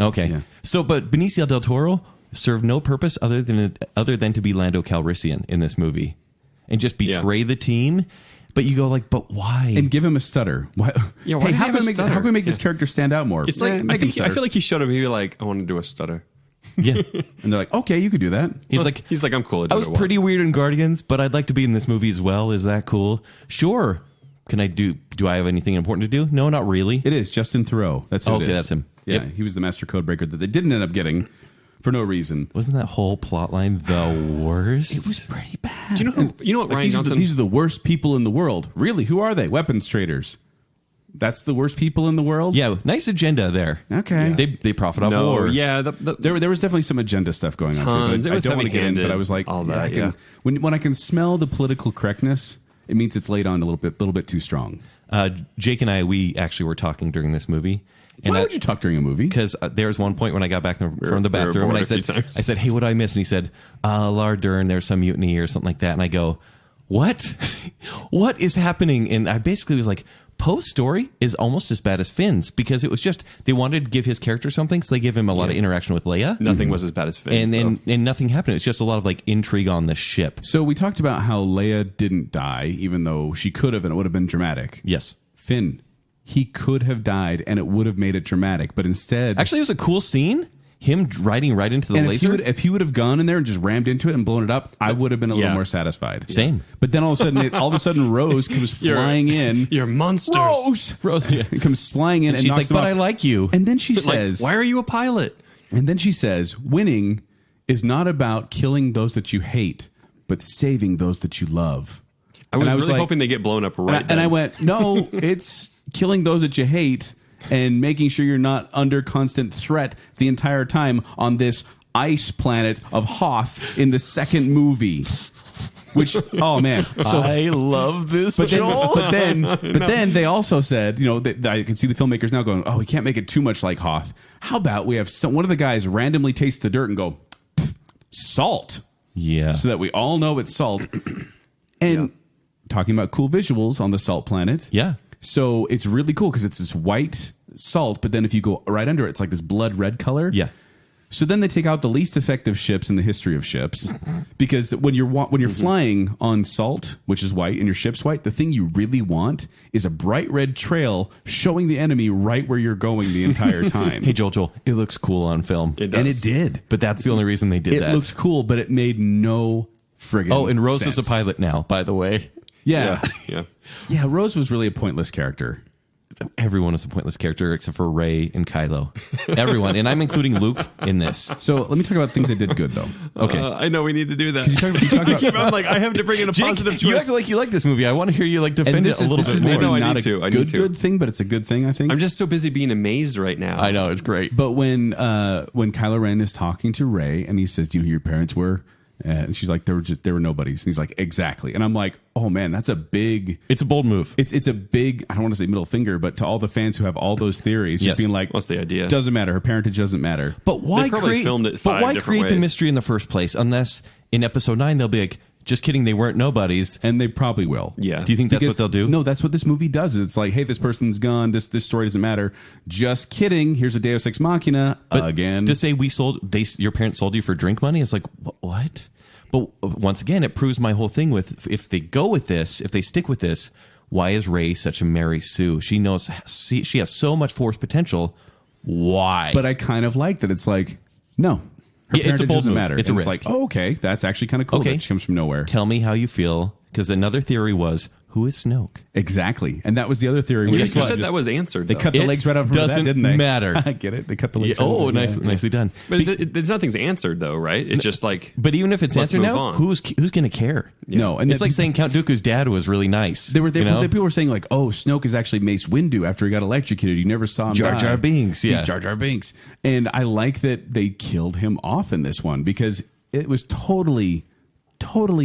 Okay. Yeah. So, but Benicio del Toro served no purpose other than to be Lando Calrissian in this movie and just betray the team. But you go like, but why? And give him a stutter. Why? Yeah, why hey, did he how have can a we make, stutter? how can we make this character stand out more? It's like I make him feel stutter. like he showed up. He was like, I want to do a stutter. yeah. And they're like, okay, you could do that. He's like, I'm cool. I was pretty weird in Guardians, but I'd like to be in this movie as well. Is that cool? Sure. Can I do I have anything important to do? No, not really. It is Justin Theroux. That's who it Okay, is. that's him. Yeah, Yep. he was the master code breaker that they didn't end up getting for no reason. Wasn't that whole plot line the worst? It was pretty bad. Do you know what Ryan these Johnson? these are the worst people in the world. Really? Who are they? Weapons traders. That's the worst people in the world? Yeah, nice agenda there. Okay. They profit off no, war. yeah, There was definitely some agenda stuff going on. Tons. Too, It was I don't want to get in, heavy-handed, but I was like, all that, I can, yeah. when I can smell the political correctness, it means it's laid on a little bit too strong. Jake and I, we actually were talking during this movie, And Why would you talk during a movie? Because there was one point when I got back from the bathroom and I said, hey, what did I miss? And he said, Laura Dern, there's some mutiny or something like that. And I go, what? What is happening? And I basically was like, Poe's story is almost as bad as Finn's because it was just, they wanted to give his character something, so they give him a lot of interaction with Leia. Nothing was as bad as Finn's, and nothing happened. It's just a lot of like intrigue on the ship. So we talked about how Leia didn't die, even though she could have, and it would have been dramatic. Yes. Finn, he could have died, and it would have made it dramatic, but instead... Actually, it was a cool scene. Him riding right into the laser. If he would have gone in there and just rammed into it and blown it up, I would have been a little more satisfied. Same. But then all of a sudden, Rose comes flying in. You're monsters. Rose comes flying in and she's knocks like, him but off. I like you. And then she says, why are you a pilot? And then she says, winning is not about killing those that you hate, but saving those that you love. I was really hoping they get blown up right then. And I went, no, it's killing those that you hate and making sure you're not under constant threat the entire time on this ice planet of Hoth in the second movie. Which, oh man, so I love this. But then they also said, I can see the filmmakers now going, oh, we can't make it too much like Hoth. How about we have one of the guys randomly taste the dirt and go, salt, so that we all know it's salt. And talking about cool visuals on the salt planet, so it's really cool because it's this white salt, but then if you go right under it, it's like this blood red color. Yeah. So then they take out the least effective ships in the history of ships, because when you're flying on salt, which is white, and your ship's white, the thing you really want is a bright red trail showing the enemy right where you're going the entire time. Hey, Joel, it looks cool on film. It does. And it did. But that's the only reason they did that. It looked cool, but it made no friggin' Oh, and Rose sense. is a pilot now, by the way. Yeah. Yeah, Rose was really a pointless character. Everyone is a pointless character except for Rey and Kylo. Everyone. And I'm including Luke in this. So let me talk about things that did good, though. Okay. I know we need to do that. I'm like, I have to bring in a positive twist. You act like you like this movie. I want to hear you defend it a little bit more. Maybe I not need a to. I need to. good thing, but it's a good thing, I think. I'm just so busy being amazed right now. I know, it's great. But when Kylo Ren is talking to Rey and he says, do you know who your parents were? And she's like, they were nobodies. And he's like, exactly. And I'm like, oh man, that's a big... It's a bold move. It's a big, I don't want to say middle finger, but to all the fans who have all those theories, just being like, what's the idea? Doesn't matter. Her parentage doesn't matter. But why create the mystery in the first place? Unless in episode 9, they'll be like, just kidding, they weren't nobodies. And they probably will. Yeah. Do you think that's what they'll do? No, that's what this movie does. It's like, hey, this person's gone. This story doesn't matter. Just kidding. Here's a Deus Ex Machina again. To say your parents sold you for drink money, it's like, what? But once again, it proves my whole thing with, if they go with this, if they stick with this, why is Rey such a Mary Sue? She knows she has so much Force potential. Why? But I kind of like that. It's like, no, her parentage doesn't matter. It's a risk. Like, oh, okay, that's actually kind of cool. That she comes from nowhere. Tell me how you feel, because another theory was, who is Snoke? Exactly, and that was the other theory. You said that was answered. They cut the legs right out from that, didn't they? Doesn't matter. I get it. They cut the legs. Oh, nicely done. But there's nothing's answered though, right? It's just like. But even if it's answered now, who's going to care? Yeah. No, and it's like saying Count Dooku's dad was really nice. People were saying like, oh, Snoke is actually Mace Windu after he got electrocuted. You never saw him. Jar Jar Binks. Yeah, he's Jar Jar Binks, and I like that they killed him off in this one because it was totally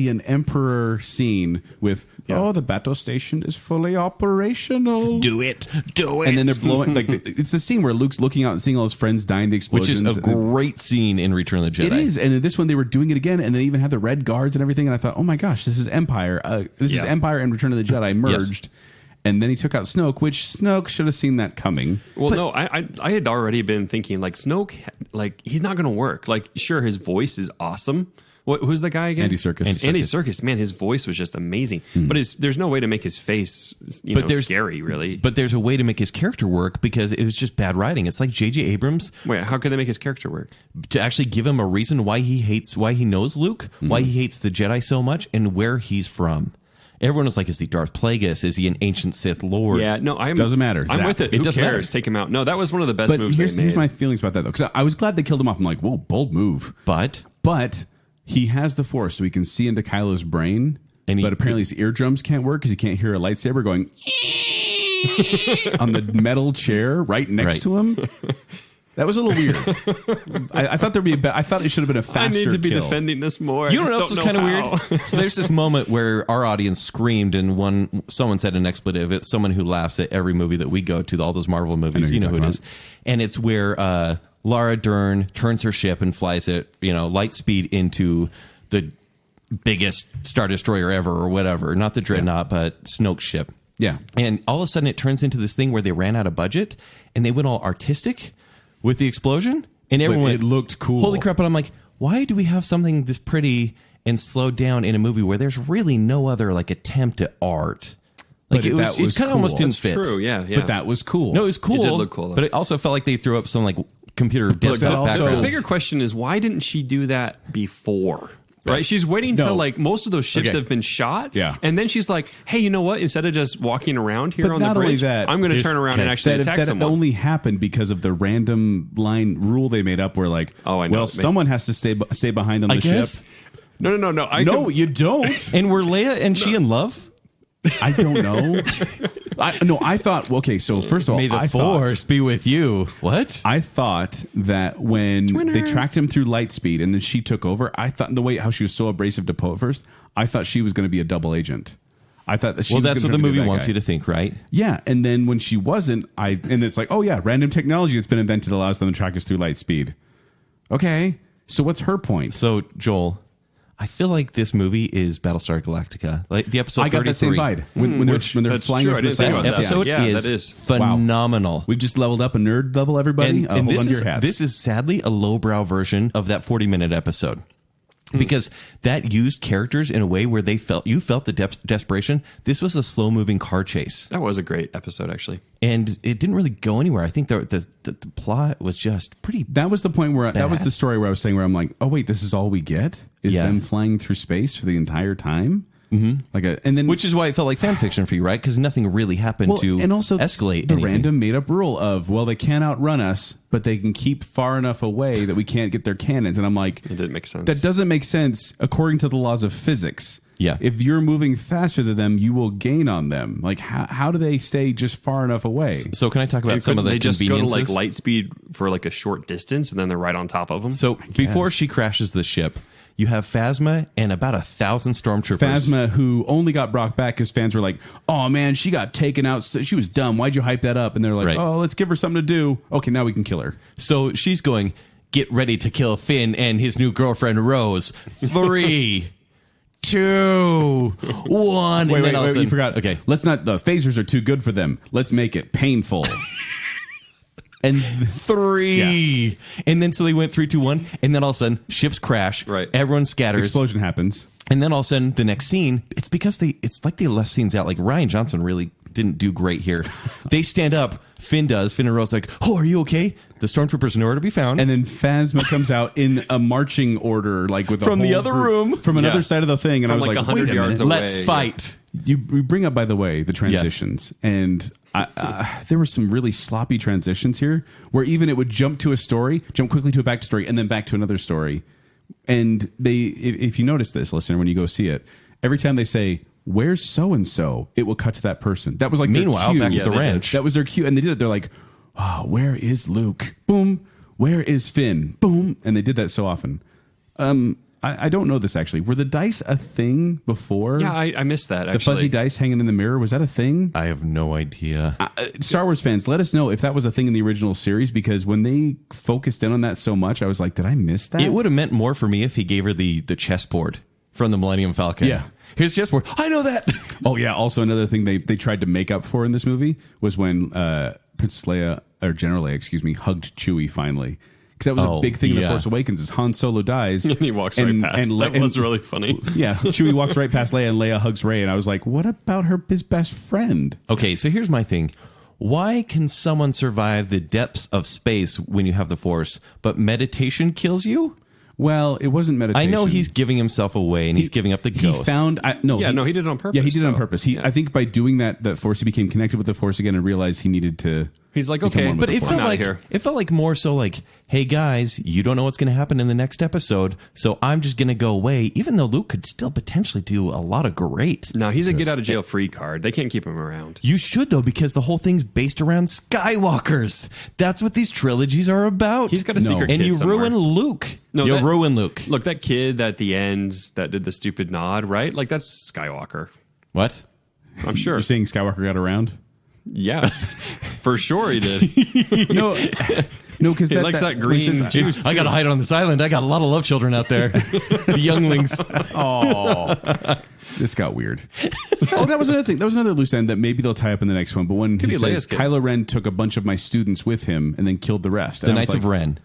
an Emperor scene with, the battle station is fully operational. Do it. And then they're blowing, like, it's the scene where Luke's looking out and seeing all his friends die in the explosions. Which is a great scene in Return of the Jedi. It is. And in this one, they were doing it again, and they even had the red guards and everything. And I thought, oh my gosh, this is Empire. This is Empire and Return of the Jedi merged. Yes. And then he took out Snoke, which Snoke should have seen that coming. Well, I had already been thinking, like, Snoke, like, he's not going to work. Like, sure, his voice is awesome. Who's the guy again? Andy Serkis. Andy Serkis, man, his voice was just amazing. But there's no way to make his face, scary, really. But there's a way to make his character work because it was just bad writing. It's like J.J. Abrams. Wait, how could they make his character work? To actually give him a reason why he knows Luke, why he hates the Jedi so much, and where he's from. Everyone was like, is he Darth Plagueis? Is he an ancient Sith Lord? Yeah, no, doesn't matter. I'm with it. Who cares? Matter. Take him out. No, that was one of the best moves they made. Here's my feelings about that, though. Because I was glad they killed him off. I'm like, whoa, bold move. But he has the Force, so he can see into Kylo's brain. But apparently his eardrums can't work because he can't hear a lightsaber going on the metal chair right next to him. That was a little weird. I thought there'd be I thought it should have been a faster I need to be kill. defending this more. You I know what just else is don't kind know of how. weird? So there's this moment where our audience screamed and someone said an expletive. It's someone who laughs at every movie that we go to, all those Marvel movies. You know who it is. And it's where Laura Dern turns her ship and flies at light speed into the biggest Star Destroyer ever or whatever. Not the Dreadnought, but Snoke's ship. Yeah. And all of a sudden it turns into this thing where they ran out of budget and they went all artistic with the explosion. And everyone it looked cool. Holy crap. And I'm like, why do we have something this pretty and slowed down in a movie where there's really no other attempt at art? Like it kind of almost didn't fit. True, yeah. But that was cool. No, it was cool. It did look cool, though. But it also felt like they threw up some computer desktop backgrounds. The bigger question is, why didn't she do that before? Right, she's waiting till most of those ships have been shot, and then she's like, "Hey, you know what? Instead of just walking around here on the bridge, I'm going to turn around and actually attack someone." That only happened because of the random line rule they made up, where someone has to stay behind on the ship. No. No, you don't. And were Leia and she in love? I don't know. I thought, okay, so first of all, May the Force be with you. What? I thought that when they tracked him through light speed and then she took over, I thought the way how she was so abrasive to Poe at first, I thought she was going to be a double agent. I thought that she was that's what the gonna be movie that wants guy. you to think, right? Yeah, and then when she wasn't, and it's like, oh yeah, random technology that's been invented allows them to track us through light speed. Okay, so what's her point? So Joel, I feel like this movie is Battlestar Galactica. Like the episode 33. I got that same vibe when they're flying over the that episode is phenomenal. Wow. We've just leveled up a nerd level, everybody. And hold on to your hats. This is sadly a lowbrow version of that 40-minute episode. Because that used characters in a way where you felt the desperation. This was a slow-moving car chase. That was a great episode, actually. And it didn't really go anywhere. I think the plot was just pretty That was the point where that was bad. the story where I was saying where I'm like, oh wait, this is all we get is them flying through space for the entire time. Mm-hmm. Which is why it felt like fan fiction for you, right? Because nothing really happened to and also escalate the anything. random made up rule of they can't outrun us, but they can keep far enough away that we can't get their cannons. And I'm like, it didn't make sense. That doesn't make sense according to the laws of physics. Yeah. If you're moving faster than them, you will gain on them. Like, how do they stay just far enough away? So can I talk about some of the they just go to conveniences? light speed for a short distance, and then they're right on top of them? So before she crashes the ship, you have Phasma and about 1,000 stormtroopers. Phasma, who only got brought back because fans were like, oh man, she got taken out. She was dumb. Why'd you hype that up? And they're like, oh, let's give her something to do. Okay, now we can kill her. So she's going, get ready to kill Finn and his new girlfriend, Rose. 3, 2, 1. Wait, you forgot. Okay. Let's not, the phasers are too good for them. Let's make it painful. And 3. And then so they went 3, 2, 1. And then all of a sudden, ships crash. Right. Everyone scatters. Explosion happens. And then all of a sudden, the next scene, it's because it's like they left scenes out. Like Rian Johnson really didn't do great here. They stand up. Finn and Rose like, oh, are you okay? The stormtroopers are nowhere to be found. And then Phasma comes out in a marching order, like with from the other room, from another side of the thing. And from I was like, 100 wait a yards minute. away. Let's fight. You bring up, by the way, the transitions, and there were some really sloppy transitions here, where even it would jump to a story, jump quickly to a back story, and then back to another story. And if you notice this, listener, when you go see it, every time they say, "Where's so and so?" it will cut to that person. That was like meanwhile their cue. back at the ranch. That was their cue, and they did it. They're like, "Oh, where is Luke?" Boom. Where is Finn? Boom. And they did that so often. I don't know this actually. Were the dice a thing before? Yeah, I missed that. The fuzzy dice hanging in the mirror, was that a thing? I have no idea. Star Wars fans, let us know if that was a thing in the original series, because when they focused in on that so much, I was like, did I miss that? It would have meant more for me if he gave her the chessboard from the Millennium Falcon. Yeah. Here's the chessboard. I know that. Oh, yeah. Also, another thing they tried to make up for in this movie was when Princess Leia, or General Leia, excuse me, hugged Chewie finally. Because that was a big thing in The Force Awakens is Han Solo dies. And he walks right past. That was really funny. Yeah. Chewie walks right past Leia and Leia hugs Rey. And I was like, what about his best friend? Okay, so here's my thing. Why can someone survive the depths of space when you have the Force, but meditation kills you? Well, it wasn't meditation. I know he's giving himself away and he's giving up the ghost. He found... he did it on purpose. Yeah, he did it on purpose. I think by doing that Force, he became connected with the Force again and realized he needed to He's like, Become okay, one with But the it Force. felt I'm outta like here. it felt like more so like, hey guys, you don't know what's going to happen in the next episode, so I'm just going to go away. Even though Luke could still potentially do a lot of great. No, he's a get out of jail free card. They can't keep him around. You should though, because the whole thing's based around Skywalkers. That's what these trilogies are about. He's got a secret and kid you somewhere. ruin Luke. No, you that- ruin Luke. Look, that kid at the end that did the stupid nod, right? Like that's Skywalker. What? I'm sure. You're saying Skywalker got around? Yeah, for sure he did. No, because He likes that green juice. I got to hide on this island. I got a lot of love children out there, the younglings. Oh, this got weird. Oh, that was another thing. That was another loose end that maybe they'll tie up in the next one. But when Could he be says Leia's kid. Kylo Ren took a bunch of my students with him and then killed the rest, The Knights of Ren.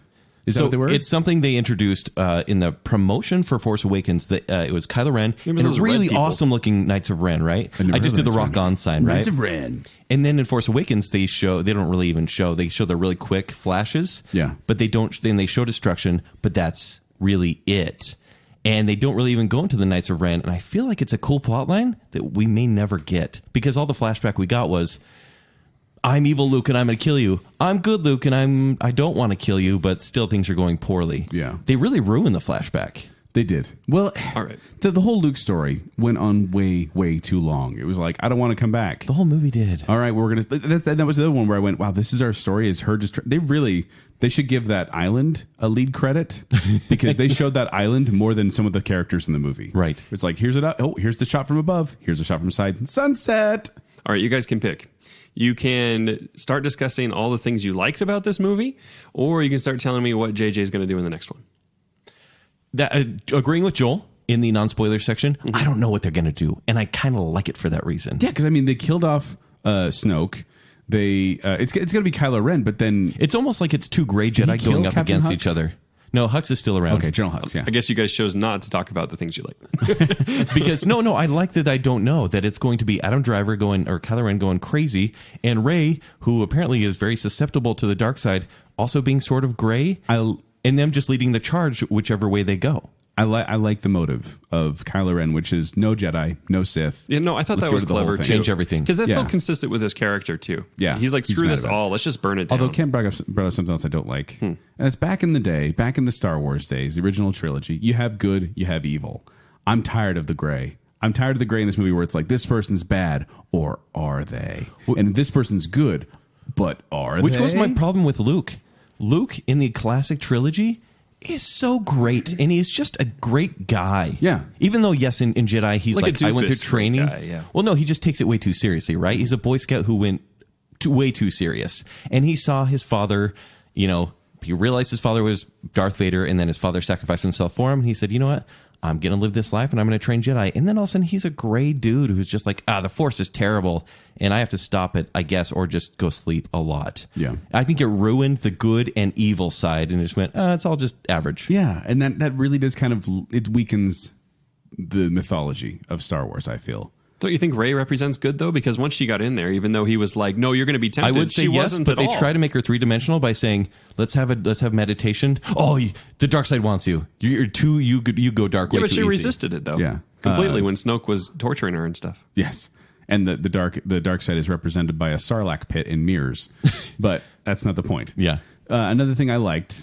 Is that what they were? It's something they introduced in the promotion for Force Awakens. That it was Kylo Ren Maybe and those really red people. awesome looking Knights of Ren, right? never I just heard did of the Knights of rock on sign, right? Knights of Ren. And then in Force Awakens, they don't really even show. They show the really quick flashes. Yeah. But they don't. Then they show destruction, but that's really it. And they don't really even go into the Knights of Ren. And I feel like it's a cool plot line that we may never get, because all the flashback we got was, I'm evil, Luke, and I'm going to kill you. I'm good, Luke, and I don't want to kill you, but still things are going poorly. Yeah. They really ruined the flashback. They did. Well, All right. the whole Luke story went on way, way too long. It was like, I don't want to come back. The whole movie did. All right, we're gonna. That was the other one where I went, wow, this is our story. Is her just? They should give that island a lead credit, because they showed that island more than some of the characters in the movie. Right. It's like here's the shot from above. Here's the shot from the side. Sunset. All right, you guys can pick. You can start discussing all the things you liked about this movie, or you can start telling me what JJ is going to do in the next one. Agreeing with Joel in the non-spoiler section, I don't know what they're going to do, and I kind of like it for that reason. Yeah, because I mean, they killed off Snoke. It's gonna be Kylo Ren, but then It's almost like it's two gray he Jedi kill going up Captain against Hux? each other. No, Hux is still around. okay, General Hux. Yeah, I guess you guys chose not to talk about the things you like. Because no, I like that I don't know that it's going to be Adam Driver or Kylo Ren going crazy, and Rey, who apparently is very susceptible to the dark side, also being sort of gray, and them just leading the charge whichever way they go. I like the motive of Kylo Ren, which is no Jedi, no Sith. Yeah, no, I thought Let's that go was to the whole clever thing. too. Change everything. Because that Yeah. felt consistent with his character too. Yeah, he's like, he's screw mad this about it. all. Let's just burn it down. Although Ken brought up something else I don't like. And it's back in the day, back in the Star Wars days, the original trilogy, you have good, you have evil. I'm tired of the gray. I'm tired of the gray in this movie where it's like, this person's bad, or are they? And this person's good, but are they? Which was my problem with Luke. Luke in the classic trilogy is so great, and he's just a great guy. Yeah. Even though, yes, in Jedi, he's Like a like I went through doofus training. guy, yeah. Well, no, he just takes it way too seriously, right? He's a Boy Scout who went way too serious. And he saw his father, he realized his father was Darth Vader, and then his father sacrificed himself for him. And he said, you know what? I'm going to live this life, and I'm going to train Jedi. And then all of a sudden, he's a gray dude who's just like, the Force is terrible, and I have to stop it, I guess, or just go sleep a lot. Yeah. I think it ruined the good and evil side, and it just went, it's all just average. Yeah, and that really does it weakens the mythology of Star Wars, I feel. Don't you think Rey represents good though? Because once she got in there, even though he was like, "No, you're going to be tempted," I would say she yes, wasn't but at they all. try to make her three-dimensional by saying, "Let's have meditation." Oh, the dark side wants you. You're too. You go dark. Yeah, way but too she easy. resisted it though. Yeah. completely when Snoke was torturing her and stuff. Yes. And the dark side is represented by a Sarlacc pit in mirrors. But that's not the point. Yeah. Another thing I liked,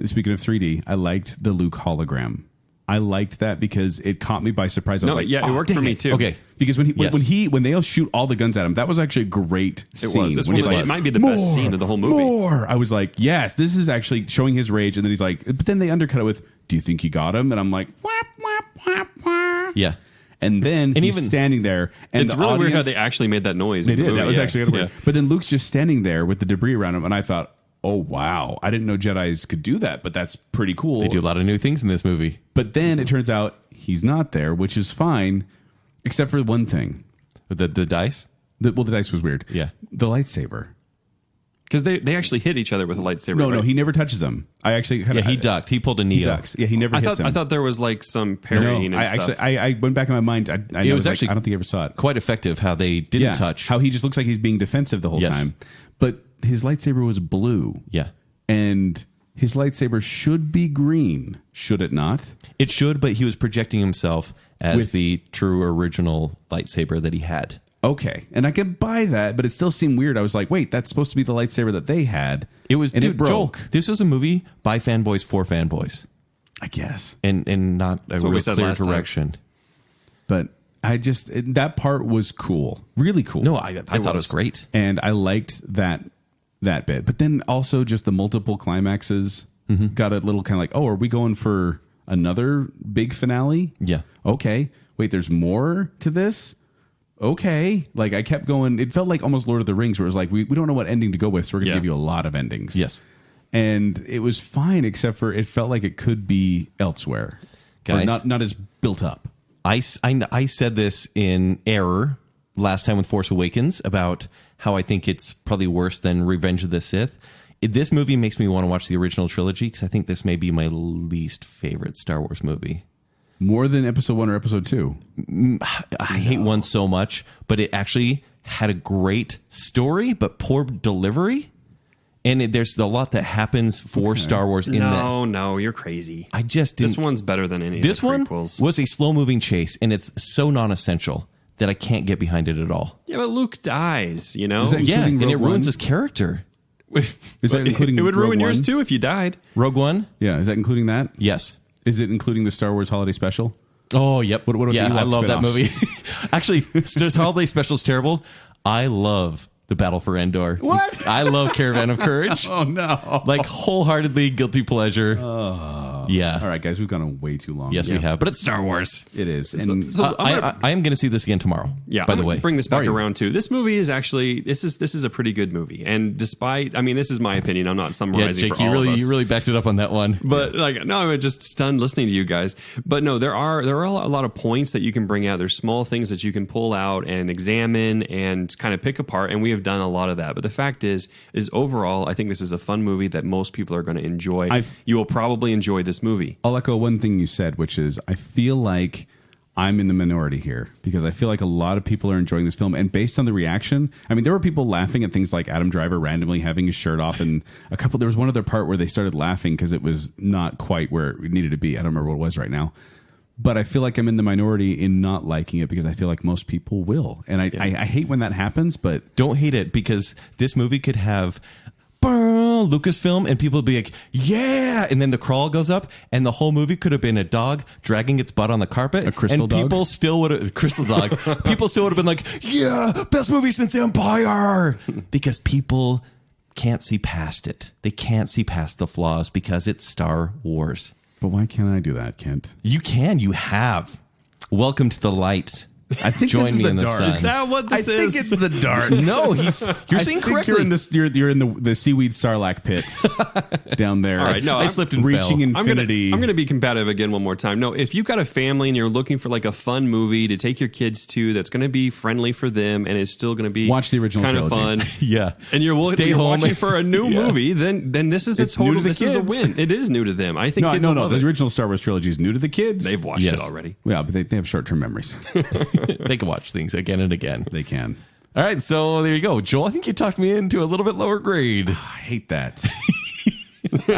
speaking of 3D, I liked the Luke hologram. I liked that because it caught me by surprise. I was like, it worked for dang me it." too. Okay. Because Yes. when they all shoot all the guns at him, that was actually a great scene. was. It's When one he's of the- like, it might be the best scene of the whole movie. More. I was like, yes, this is actually showing his rage. And then he's like, but then they undercut it with, do you think he got him? And I'm like, whap, whap, whap, whap. Yeah. And then he's even- standing there. And It's the really weird how audience- they actually made that noise. They in the did. That movie, was yeah. actually kind of weird. Yeah. But then Luke's just standing there with the debris around him. And I thought, oh, wow. I didn't know Jedis could do that, but that's pretty cool. They do a lot of new things in this movie. But then it turns out he's not there, which is fine, except for one thing. The dice. The dice was weird. Yeah. The lightsaber. Because they actually hit each other with a lightsaber. No, right? he never touches them. I actually kind Yeah, of. he ducked. He pulled a Neo. He ducks. Yeah, he never I hits him. thought there was like some parrying No, and stuff. I went back in my mind. I was like, actually I don't think I ever saw it. Quite effective how they didn't touch. How he just looks like he's being defensive the whole Yes. time. But his lightsaber was blue. Yeah. And his lightsaber should be green, should it not? It should, but he was projecting himself as With- the true original lightsaber that he had. Okay, and I could buy that, but it still seemed weird. I was like, wait, that's supposed to be the lightsaber that they had. It was, and dude, it broke. Joel, this was a movie by fanboys for fanboys. I guess. And not a what we real said clear last time. direction. But that part was cool. Really cool. No, I thought it was great. And I liked that bit. But then also just the multiple climaxes got a little kind of like, oh, are we going for another big finale? Yeah. Okay. Wait, there's more to this? Okay. Like I kept going. It felt like almost Lord of the Rings where it was like, we don't know what ending to go with, so we're going to give you a lot of endings. Yes. And it was fine, except for it felt like it could be elsewhere. Guys. Or not as built up. I said this in error last time with Force Awakens about how I think it's probably worse than Revenge of the Sith. This movie makes me want to watch the original trilogy because I think this may be my least favorite Star Wars movie. More than episode 1 or episode 2? I hate one so much, but it actually had a great story, but poor delivery. And there's a lot that happens for Star Wars in that. No, you're crazy. I just didn't. This one's better than any This of the one prequels. was a slow-moving chase, and it's so non-essential that I can't get behind it at all. Yeah, but Luke dies, you know? Is that- Yeah, Including and it Rogue ruins One? his character. Is that including It would ruin Rogue yours One? too if you died. Rogue One? Yeah, is that including that? Yes. Is it including the Star Wars Holiday Special? Oh, yep. What about yeah, the Ewok I love that spin-offs? movie. Actually, this holiday special is terrible. I love The Battle for Endor. What? I love Caravan of Courage. Oh, no. Like, wholeheartedly guilty pleasure. Yeah. All right, guys, we've gone on way too long. Yes, we have. But it's Star Wars. It is. And So I am going to see this again tomorrow. Yeah, by the I'm way. gonna bring this back Are you? around too. This movie is actually this is a pretty good movie, and despite this is my opinion. I'm not Yeah, summarizing Jake, for all of us. you really backed it up on that one. But I'm just stunned listening to you guys. But no, there are a lot of points that you can bring out. There's small things that you can pull out and examine and kind of pick apart, and we have done a lot of that. But the fact is overall, I think this is a fun movie that most people are going to enjoy. You will probably enjoy this movie. I'll echo one thing you said, which is I feel like I'm in the minority here because I feel like a lot of people are enjoying this film. And based on the reaction, there were people laughing at things like Adam Driver randomly having his shirt off, and there was one other part where they started laughing because it was not quite where it needed to be. I don't remember what it was right now. But I feel like I'm in the minority in not liking it because I feel like most people will. And I hate when that happens, but Don't hate it because this movie could have Lucasfilm and people would be like, yeah. And then the crawl goes up and the whole movie could have been a dog dragging its butt on the carpet. A crystal and dog? people still would have, crystal dog. People still would have been like, yeah, best movie since Empire. Because people can't see past it. They can't see past the flaws because it's Star Wars. But why can't I do that, Kent? You can. You have. Welcome to the light. I think Join this is me the in the dark. sun. Is that what this I is? think it's the dark. No, you're I saying think correctly. You're in the seaweed sarlacc pit down there. All right, no, I slipped and reaching fell. infinity. I'm gonna be combative again one more time. No, if you've got a family and you're looking for like a fun movie to take your kids to, that's going to be friendly for them and is still going to be Watch the original kind of trilogy. fun. Yeah. And you're Stay home. watching for a new Yeah. movie, then this is It's new to the this is a kids. win. It is new to them. I think kids will no. love The it. original Star Wars trilogy is new to the kids. They've watched Yes. it already. Yeah, but they have short-term memories. They can watch things again and again. They can. All right, so there you go. Joel, I think you talked me into a little bit lower grade. I hate that.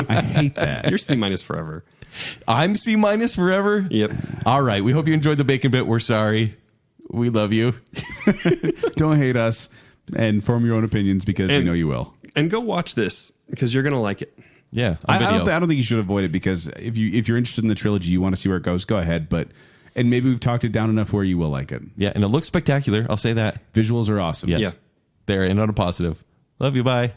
I hate that. You're C minus forever. I'm C minus forever. Yep. All right, we hope you enjoyed the bacon bit. We're sorry. We love you. Don't hate us and form your own opinions because we And- know you will. And go watch this because you're gonna like it. Yeah, I on video. don't think you should avoid it because if you're interested in the trilogy, you want to see where it goes, go ahead. And maybe we've talked it down enough where you will like it. Yeah, and it looks spectacular. I'll say that. Visuals are awesome. Yes. Yeah. There, and on a positive. Love you. Bye.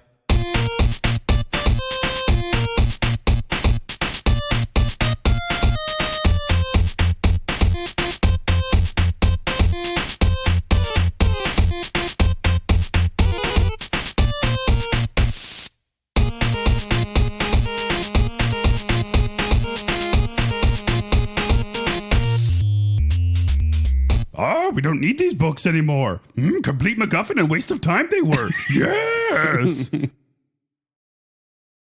Oh, we don't need these books anymore. Complete MacGuffin and waste of time they were. Yes!